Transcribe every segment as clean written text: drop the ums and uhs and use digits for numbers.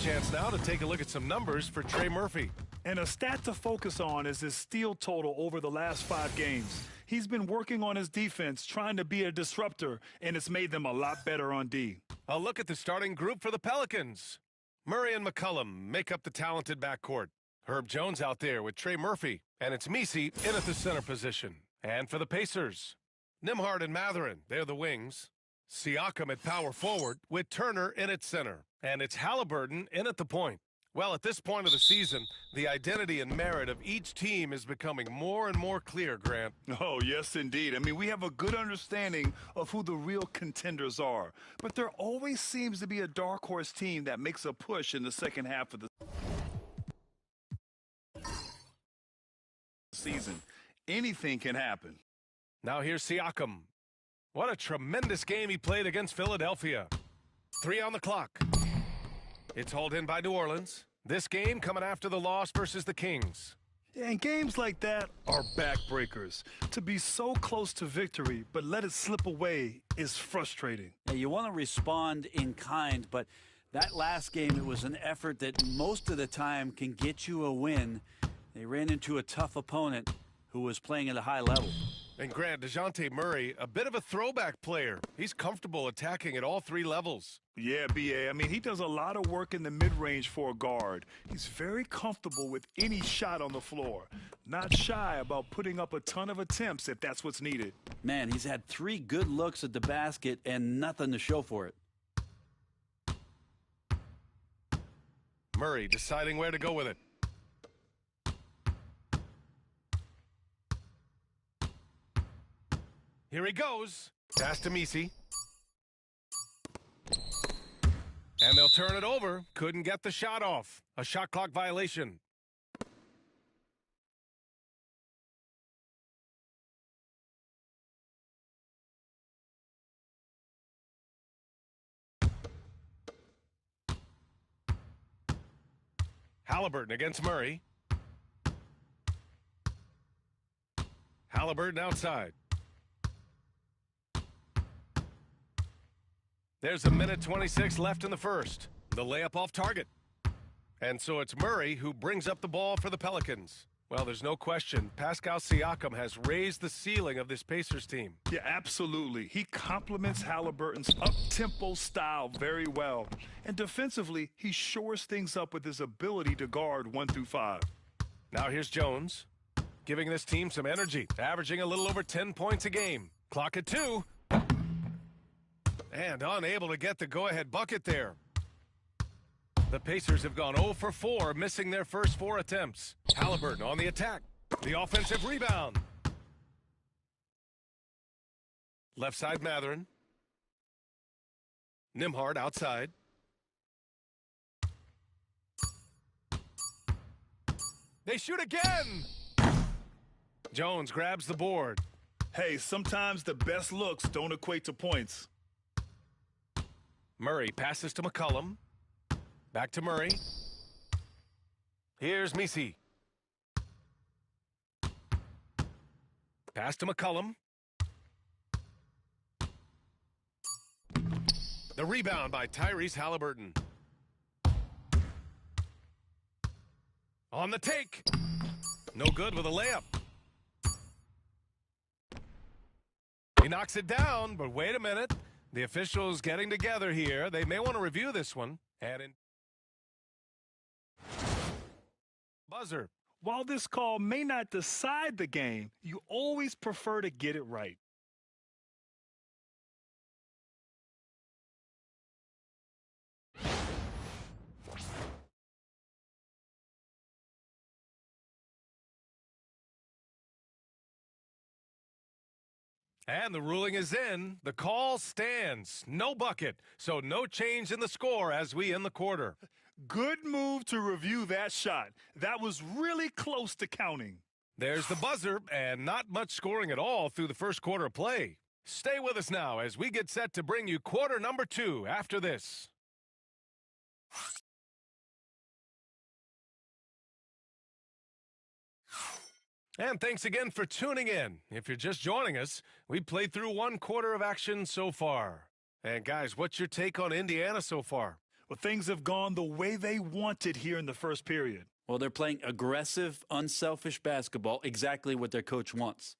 chance now to take a look at some numbers for Trey Murphy. And a stat to focus on is his steal total over the last 5 games. He's been working on his defense, trying to be a disruptor, and it's made them a lot better on D. A look at the starting group for the Pelicans. Murray and McCollum make up the talented backcourt. Herb Jones out there with Trey Murphy, and it's Missi in at the center position. And for the Pacers, Nembhard and Mathurin, they're the wings. Siakam at power forward with Turner in at center. And it's Halliburton in at the point. Well, at this point of the season, the identity and merit of each team is becoming more and more clear, Grant. Oh, yes, indeed. I mean, we have a good understanding of who the real contenders are. But there always seems to be a dark horse team that makes a push in the second half of the season. Anything can happen. Now here's Siakam. What a tremendous game he played against Philadelphia. 3 on the clock. It's hauled in by New Orleans. This game coming after the loss versus the Kings. And games like that are backbreakers. To be so close to victory, but let it slip away is frustrating. Yeah, you want to respond in kind, but that last game, it was an effort that most of the time can get you a win. They ran into a tough opponent who was playing at a high level. And Grant, DeJounte Murray, a bit of a throwback player. He's comfortable attacking at all 3 levels. Yeah, B.A. I mean, he does a lot of work in the mid-range for a guard. He's very comfortable with any shot on the floor. Not shy about putting up a ton of attempts if that's what's needed. Man, he's had 3 good looks at the basket and nothing to show for it. Murray deciding where to go with it. Here he goes. Pass to Missi. And they'll turn it over. Couldn't get the shot off. A shot clock violation. Halliburton against Murray. Halliburton outside. There's a minute 26 left in the first. The layup off target. And so it's Murray who brings up the ball for the Pelicans. Well, there's no question. Pascal Siakam has raised the ceiling of this Pacers team. Yeah, absolutely. He complements Halliburton's up-tempo style very well. And defensively, he shores things up with his ability to guard 1 through 5. Now here's Jones, giving this team some energy, averaging a little over 10 points a game. Clock at 2. And unable to get the go-ahead bucket there. The Pacers have gone 0 for 4, missing their first 4 attempts. Halliburton on the attack. The offensive rebound. Left side Mathurin. Nembhard outside. They shoot again! Jones grabs the board. Hey, sometimes the best looks don't equate to points. Murray passes to McCollum. Back to Murray. Here's Missi. Pass to McCollum. The rebound by Tyrese Halliburton. On the take. No good with a layup. He knocks it down, but wait a minute. The officials getting together here. They may want to review this one. And in buzzer. While this call may not decide the game, you always prefer to get it right. And the ruling is in. The call stands. No bucket. So no change in the score as we end the quarter. Good move to review that shot. That was really close to counting. There's the buzzer, and not much scoring at all through the first quarter of play. Stay with us now as we get set to bring you quarter number 2 after this. And thanks again for tuning in. If you're just joining us, we played through 1 quarter of action so far. And guys, what's your take on Indiana so far? But things have gone the way they wanted here in the first period. Well, they're playing aggressive, unselfish basketball, exactly what their coach wants.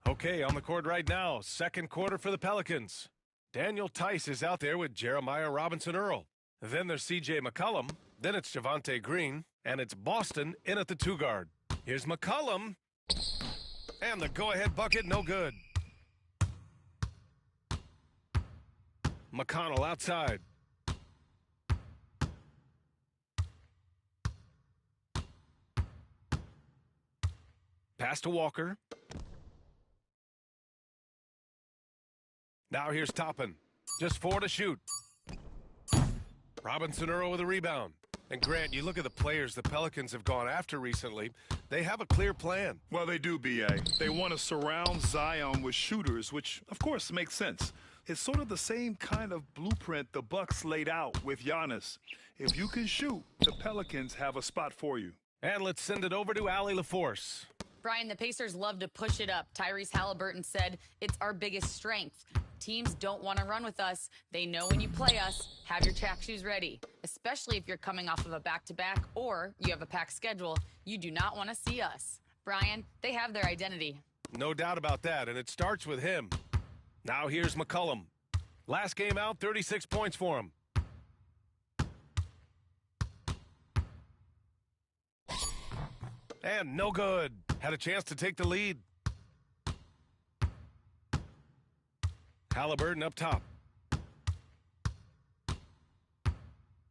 Okay, on the court right now, second quarter for the Pelicans. Daniel Tice is out there with Jeremiah Robinson-Earl. Then there's C.J. McCollum. Then it's Javonte Green. And it's Boston in at the two-guard. Here's McCollum. And the go-ahead bucket, no good. McConnell outside. Pass to Walker. Now here's Toppin. Just 4 to shoot. Robinson-Earl with a rebound. And Grant, you look at the players the Pelicans have gone after recently. They have a clear plan. Well, they do, B.A. They want to surround Zion with shooters, which, of course, makes sense. It's sort of the same kind of blueprint the Bucks laid out with Giannis. If you can shoot, the Pelicans have a spot for you. And let's send it over to Allie LaForce. Brian, the Pacers love to push it up. Tyrese Halliburton said, "It's our biggest strength. Teams don't want to run with us. They know when you play us, have your track shoes ready. Especially if you're coming off of a back-to-back or you have a packed schedule. You do not want to see us." Brian, they have their identity. No doubt about that, and it starts with him. Now here's McCollum. Last game out, 36 points for him. And no good. Had a chance to take the lead. Halliburton up top.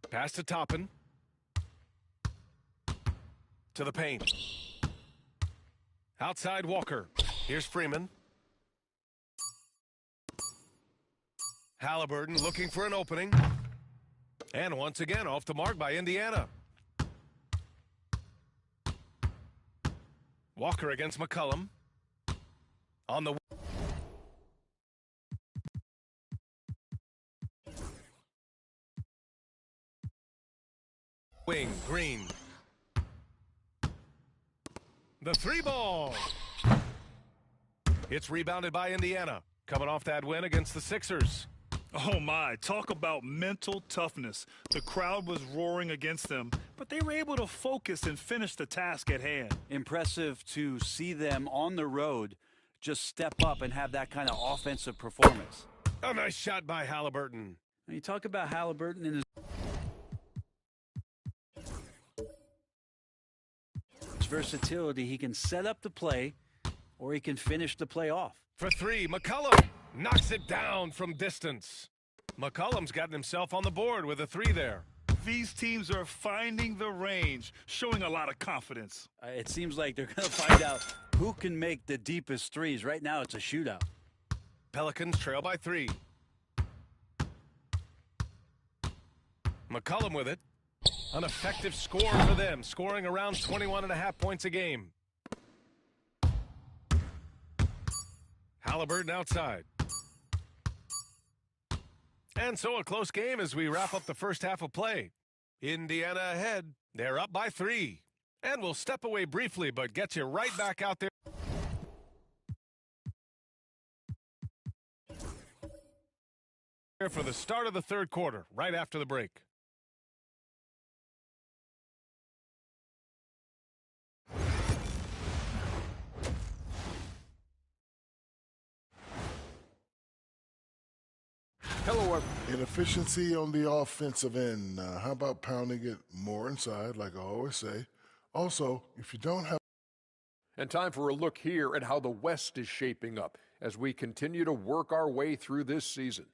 Pass to Toppin. To the paint. Outside Walker. Here's Freeman. Halliburton looking for an opening. And once again off the mark by Indiana. Walker against McCollum. On the wing, Green. The three ball. It's rebounded by Indiana. Coming off that win against the Sixers. Oh, my. Talk about mental toughness. The crowd was roaring against them, but they were able to focus and finish the task at hand. Impressive to see them on the road just step up and have that kind of offensive performance. A nice shot by Halliburton. When you talk about Halliburton and his versatility, he can set up the play or he can finish the play off. For three, McCollum knocks it down from distance. McCollum's gotten himself on the board with a three there. These teams are finding the range, showing a lot of confidence. It seems like they're going to find out who can make the deepest threes. Right now, it's a shootout. Pelicans trail by 3. McCollum with it. An effective score for them, scoring around 21.5 points a game. Halliburton outside. And so a close game as we wrap up the first half of play. Indiana ahead. They're up by 3. And we'll step away briefly, but get you right back out there. For the start of the third quarter, right after the break. Hello, inefficiency on the offensive end. How about pounding it more inside, like I always say? Also, if you don't have... And time for a look here at how the West is shaping up as we continue to work our way through this season.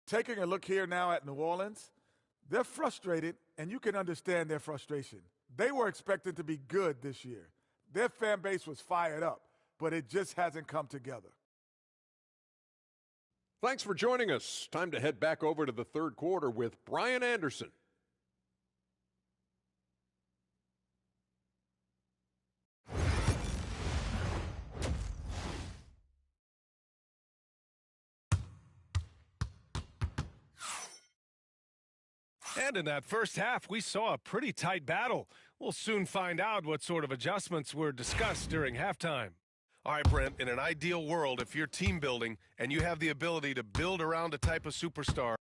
Taking a look here now at New Orleans, they're frustrated, and you can understand their frustration. They were expected to be good this year. Their fan base was fired up, but it just hasn't come together. Thanks for joining us. Time to head back over to the third quarter with Brian Anderson. And in that first half, we saw a pretty tight battle. We'll soon find out what sort of adjustments were discussed during halftime. All right, Brent, in an ideal world, if you're team building and you have the ability to build around a type of superstar,